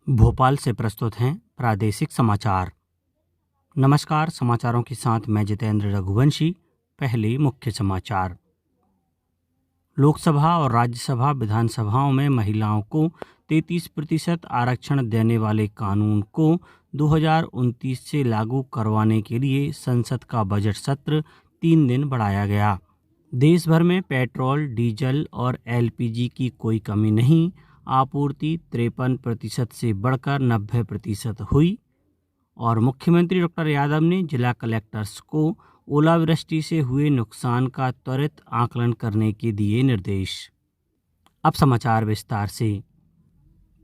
भोपाल से प्रस्तुत हैं प्रादेशिक समाचार। नमस्कार, समाचारों के साथ मैं जितेंद्र रघुवंशी। पहले मुख्य समाचार। लोकसभा और राज्यसभा विधानसभाओं में महिलाओं को 33% आरक्षण देने वाले कानून को 2029 से लागू करवाने के लिए संसद का बजट सत्र 3 दिन बढ़ाया गया। देश भर में पेट्रोल, डीजल और एलपीजी की कोई कमी नहीं। आपूर्ति 53% से बढ़कर 90% हुई। और मुख्यमंत्री डॉक्टर यादव ने जिला कलेक्टर्स को ओलावृष्टि से हुए नुकसान का त्वरित आकलन करने के दिए निर्देश। अब समाचार विस्तार से।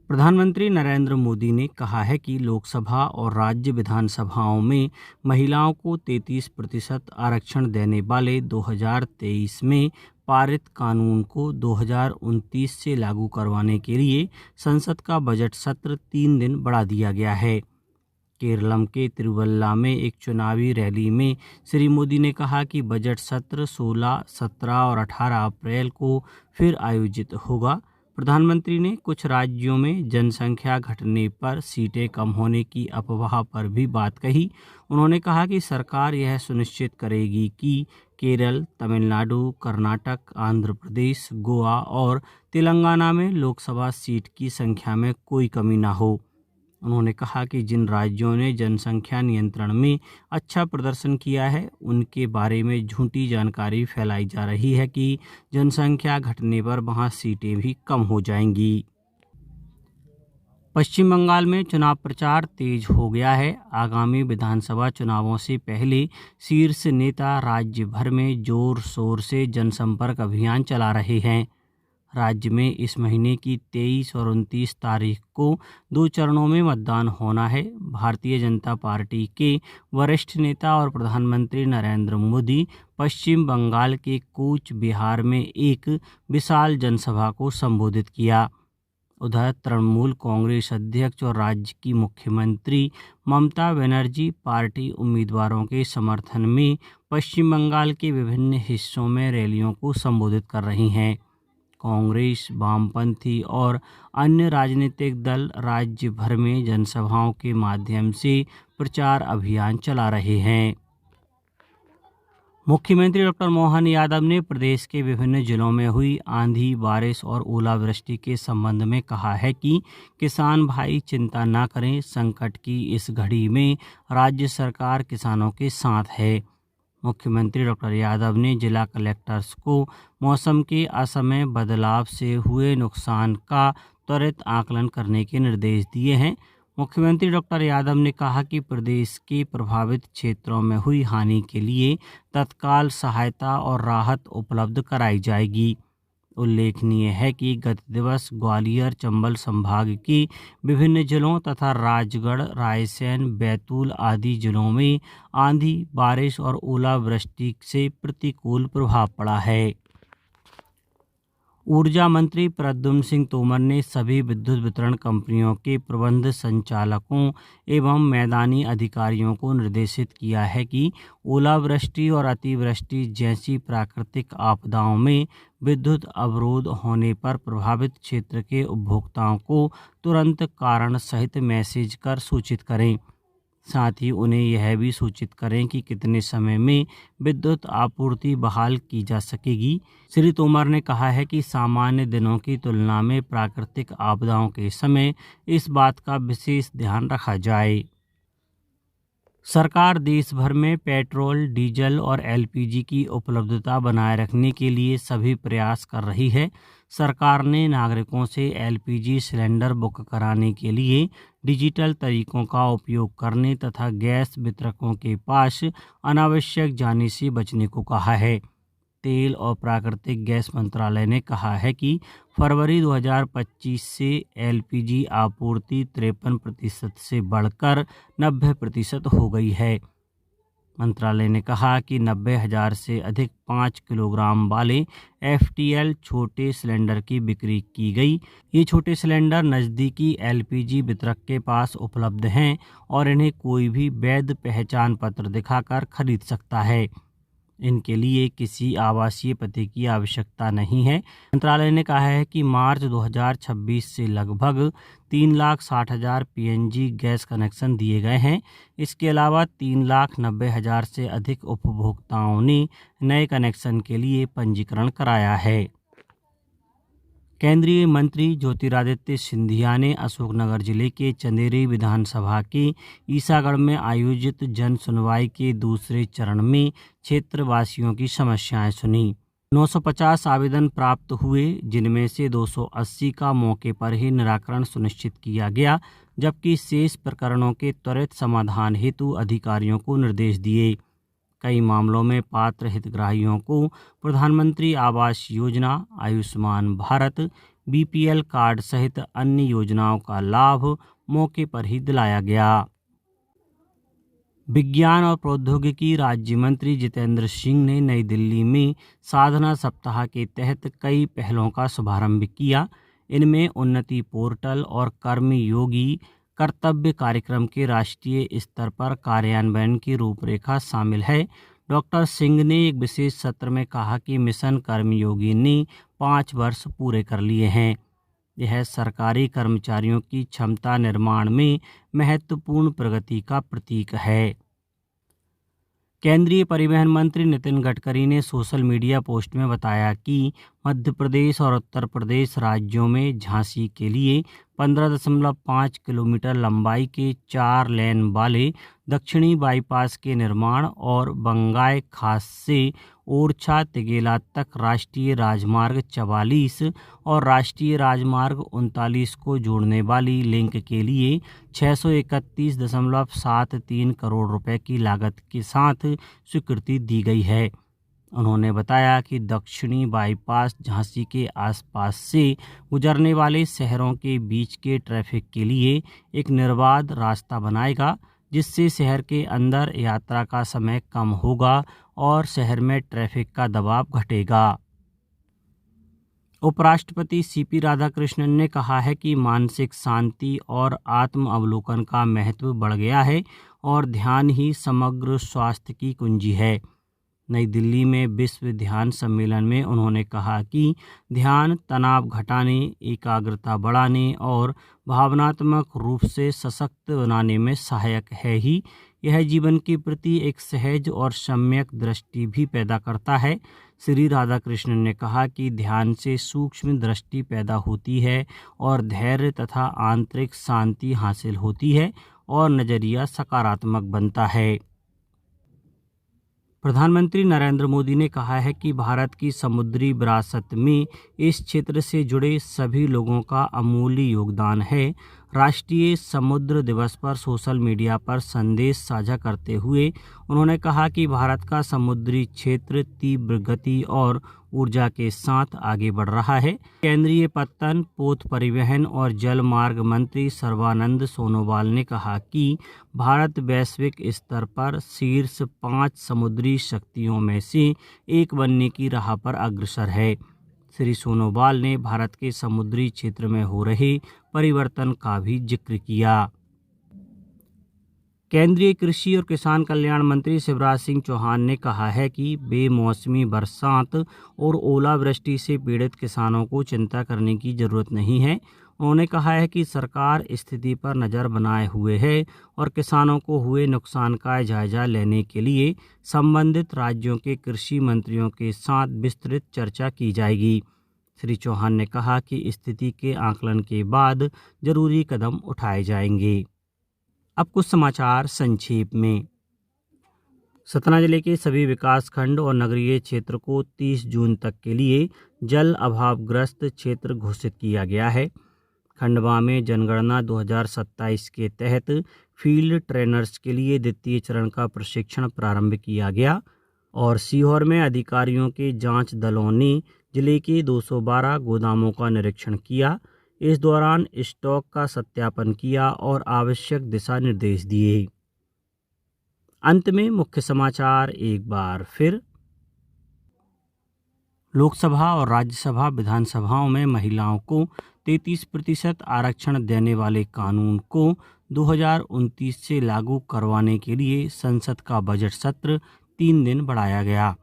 प्रधानमंत्री नरेंद्र मोदी ने कहा है कि लोकसभा और राज्य विधानसभाओं में महिलाओं को 33% आरक्षण देने वाले 2023 में पारित कानून को 2029 से लागू करवाने के लिए संसद का बजट सत्र 3 दिन बढ़ा दिया गया है। केरलम के तिरुवल्ला में एक चुनावी रैली में श्री मोदी ने कहा कि बजट सत्र 16, 17 और 18 अप्रैल को फिर आयोजित होगा। प्रधानमंत्री ने कुछ राज्यों में जनसंख्या घटने पर सीटें कम होने की अफवाह पर भी बात कही। उन्होंने कहा कि सरकार यह सुनिश्चित करेगी कि केरल, तमिलनाडु, कर्नाटक, आंध्र प्रदेश, गोवा और तेलंगाना में लोकसभा सीट की संख्या में कोई कमी न हो। उन्होंने कहा कि जिन राज्यों ने जनसंख्या नियंत्रण में अच्छा प्रदर्शन किया है, उनके बारे में झूठी जानकारी फैलाई जा रही है कि जनसंख्या घटने पर वहां सीटें भी कम हो जाएंगी। पश्चिम बंगाल में चुनाव प्रचार तेज हो गया है। आगामी विधानसभा चुनावों से पहले शीर्ष नेता राज्य भर में जोर शोर से जनसंपर्क अभियान चला रहे हैं। राज्य में इस महीने की 23 और 29 तारीख को 2 चरणों में मतदान होना है। भारतीय जनता पार्टी के वरिष्ठ नेता और प्रधानमंत्री नरेंद्र मोदी पश्चिम बंगाल के कूच बिहार में एक विशाल जनसभा को संबोधित किया। उधर तृणमूल कांग्रेस अध्यक्ष और राज्य की मुख्यमंत्री ममता बनर्जी पार्टी उम्मीदवारों के समर्थन में पश्चिम बंगाल के विभिन्न हिस्सों में रैलियों को संबोधित कर रही हैं। कांग्रेस, वामपंथी और अन्य राजनीतिक दल राज्य भर में जनसभाओं के माध्यम से प्रचार अभियान चला रहे हैं। मुख्यमंत्री डॉक्टर मोहन यादव ने प्रदेश के विभिन्न जिलों में हुई आंधी, बारिश और ओलावृष्टि के संबंध में कहा है कि किसान भाई चिंता न करें। संकट की इस घड़ी में राज्य सरकार किसानों के साथ है। मुख्यमंत्री डॉक्टर यादव ने जिला कलेक्टर्स को मौसम के असमय बदलाव से हुए नुकसान का त्वरित आकलन करने के निर्देश दिए हैं। मुख्यमंत्री डॉक्टर यादव ने कहा कि प्रदेश के प्रभावित क्षेत्रों में हुई हानि के लिए तत्काल सहायता और राहत उपलब्ध कराई जाएगी। उल्लेखनीय है कि गत दिवस ग्वालियर, चंबल संभाग के विभिन्न जिलों तथा राजगढ़, रायसेन, बैतूल आदि जिलों में आंधी, बारिश और ओलावृष्टि से प्रतिकूल प्रभाव पड़ा है। ऊर्जा मंत्री प्रद्युम्न सिंह तोमर ने सभी विद्युत वितरण कंपनियों के प्रबंध संचालकों एवं मैदानी अधिकारियों को निर्देशित किया है कि ओलावृष्टि और अतिवृष्टि जैसी प्राकृतिक आपदाओं में विद्युत अवरोध होने पर प्रभावित क्षेत्र के उपभोक्ताओं को तुरंत कारण सहित मैसेज कर सूचित करें। साथ ही उन्हें यह भी सूचित करें कि कितने समय में विद्युत आपूर्ति बहाल की जा सकेगी। श्री तोमर ने कहा है कि सामान्य दिनों की तुलना में प्राकृतिक आपदाओं के समय इस बात का विशेष ध्यान रखा जाए। सरकार देश भर में पेट्रोल, डीजल और एलपीजी की उपलब्धता बनाए रखने के लिए सभी प्रयास कर रही है। सरकार ने नागरिकों से एलपीजी सिलेंडर बुक कराने के लिए डिजिटल तरीकों का उपयोग करने तथा गैस वितरकों के पास अनावश्यक जाने से बचने को कहा है। तेल और प्राकृतिक गैस मंत्रालय ने कहा है कि फरवरी 2025 से एलपीजी आपूर्ति 53% से बढ़कर 90% हो गई है। मंत्रालय ने कहा कि 90,000 से अधिक 5 किलोग्राम वाले एफटीएल छोटे सिलेंडर की बिक्री की गई। ये छोटे सिलेंडर नज़दीकी एलपीजी वितरक के पास उपलब्ध हैं और इन्हें कोई भी वैध पहचान पत्र दिखाकर खरीद सकता है। इनके लिए किसी आवासीय पते की आवश्यकता नहीं है। मंत्रालय ने कहा है कि मार्च 2026 से लगभग 3,60,000 पीएनजी गैस कनेक्शन दिए गए हैं। इसके अलावा 3,90,000 से अधिक उपभोक्ताओं ने नए कनेक्शन के लिए पंजीकरण कराया है। केंद्रीय मंत्री ज्योतिरादित्य सिंधिया ने अशोकनगर जिले के चंदेरी विधानसभा के ईसागढ़ में आयोजित जन सुनवाई के दूसरे चरण में क्षेत्रवासियों की समस्याएं सुनी। 950 आवेदन प्राप्त हुए, जिनमें से 280 का मौके पर ही निराकरण सुनिश्चित किया गया, जबकि शेष प्रकरणों के त्वरित समाधान हेतु अधिकारियों को निर्देश दिए। कई मामलों में पात्र हितग्राहियों को प्रधानमंत्री आवास योजना, आयुष्मान भारत, बीपीएल कार्ड सहित अन्य योजनाओं का लाभ मौके पर ही दिलाया गया। विज्ञान और प्रौद्योगिकी राज्य मंत्री जितेंद्र सिंह ने नई दिल्ली में साधना सप्ताह के तहत कई पहलों का शुभारंभ किया। इनमें उन्नति पोर्टल और कर्मयोगी कर्तव्य कार्यक्रम के राष्ट्रीय स्तर पर कार्यान्वयन की रूपरेखा शामिल है। डॉक्टर सिंह ने एक विशेष सत्र में कहा कि मिशन कर्मयोगी ने 5 वर्ष पूरे कर लिए हैं। यह सरकारी कर्मचारियों की क्षमता निर्माण में महत्वपूर्ण प्रगति का प्रतीक है। केंद्रीय परिवहन मंत्री नितिन गडकरी ने सोशल मीडिया पोस्ट में बताया कि मध्य प्रदेश और उत्तर प्रदेश राज्यों में झांसी के लिए 15.5 किलोमीटर लंबाई के 4 लेन वाले दक्षिणी बाईपास के निर्माण और बंगाई खास से ओरछा तिगेला तक राष्ट्रीय राजमार्ग 44 और राष्ट्रीय राजमार्ग 39 को जोड़ने वाली लिंक के लिए 631.73 करोड़ रुपए की लागत के साथ स्वीकृति दी गई है। उन्होंने बताया कि दक्षिणी बाईपास झांसी के आसपास से गुजरने वाले शहरों के बीच के ट्रैफिक के लिए एक निर्बाध रास्ता बनाएगा, जिससे शहर के अंदर यात्रा का समय कम होगा और शहर में ट्रैफिक का दबाव घटेगा। उपराष्ट्रपति सीपी राधाकृष्णन ने कहा है कि मानसिक शांति और आत्म अवलोकन का महत्व बढ़ गया है और ध्यान ही समग्र स्वास्थ्य की कुंजी है। नई दिल्ली में विश्व ध्यान सम्मेलन में उन्होंने कहा कि ध्यान तनाव घटाने, एकाग्रता बढ़ाने और भावनात्मक रूप से सशक्त बनाने में सहायक है ही, यह जीवन के प्रति एक सहज और सम्यक दृष्टि भी पैदा करता है। श्री राधाकृष्णन ने कहा कि ध्यान से सूक्ष्म दृष्टि पैदा होती है और धैर्य तथा आंतरिक शांति हासिल होती है और नजरिया सकारात्मक बनता है। प्रधानमंत्री नरेंद्र मोदी ने कहा है कि भारत की समुद्री विरासत में इस क्षेत्र से जुड़े सभी लोगों का अमूल्य योगदान है। राष्ट्रीय समुद्र दिवस पर सोशल मीडिया पर संदेश साझा करते हुए उन्होंने कहा कि भारत का समुद्री क्षेत्र तीव्र गति और ऊर्जा के साथ आगे बढ़ रहा है। केंद्रीय पत्तन, पोत परिवहन और जल मार्ग मंत्री सर्बानंद सोनोवाल ने कहा कि भारत वैश्विक स्तर पर शीर्ष 5 समुद्री शक्तियों में से एक बनने की राह पर अग्रसर है। श्री सोनोवाल ने भारत के समुद्री क्षेत्र में हो रहे परिवर्तन का भी जिक्र किया। केंद्रीय कृषि और किसान कल्याण मंत्री शिवराज सिंह चौहान ने कहा है कि बेमौसमी बरसात और ओलावृष्टि से पीड़ित किसानों को चिंता करने की जरूरत नहीं है। उन्होंने कहा है कि सरकार स्थिति पर नज़र बनाए हुए है और किसानों को हुए नुकसान का जायजा लेने के लिए संबंधित राज्यों के कृषि मंत्रियों के साथ विस्तृत चर्चा की जाएगी। श्री चौहान ने कहा कि स्थिति के आकलन के बाद जरूरी कदम उठाए जाएंगे। अब कुछ समाचार संक्षेप में। सतना जिले के सभी विकासखंड और नगरीय क्षेत्र को 30 जून तक के लिए जल अभावग्रस्त क्षेत्र घोषित किया गया है। खंडवा में जनगणना 2027 के तहत फील्ड ट्रेनर्स के लिए द्वितीय चरण का प्रशिक्षण प्रारंभ किया गया और सीहोर में अधिकारियों के जांच दलों ने जिले के 212 गोदामों का निरीक्षण किया। इस दौरान स्टॉक का सत्यापन किया और आवश्यक दिशा निर्देश दिए। अंत में मुख्य समाचार एक बार फिर। लोकसभा और राज्यसभा विधानसभाओं में महिलाओं को 33% आरक्षण देने वाले कानून को 2029 से लागू करवाने के लिए संसद का बजट सत्र 3 दिन बढ़ाया गया।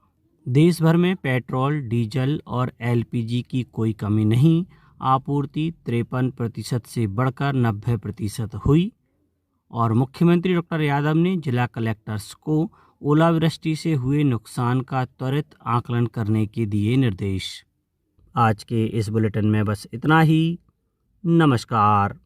देश भर में पेट्रोल, डीजल और एलपीजी की कोई कमी नहीं, आपूर्ति 53% से बढ़कर 90% हुई। और मुख्यमंत्री डॉक्टर यादव ने जिला कलेक्टर्स को ओलावृष्टि से हुए नुकसान का त्वरित आकलन करने के दिए निर्देश। आज के इस बुलेटिन में बस इतना ही। नमस्कार।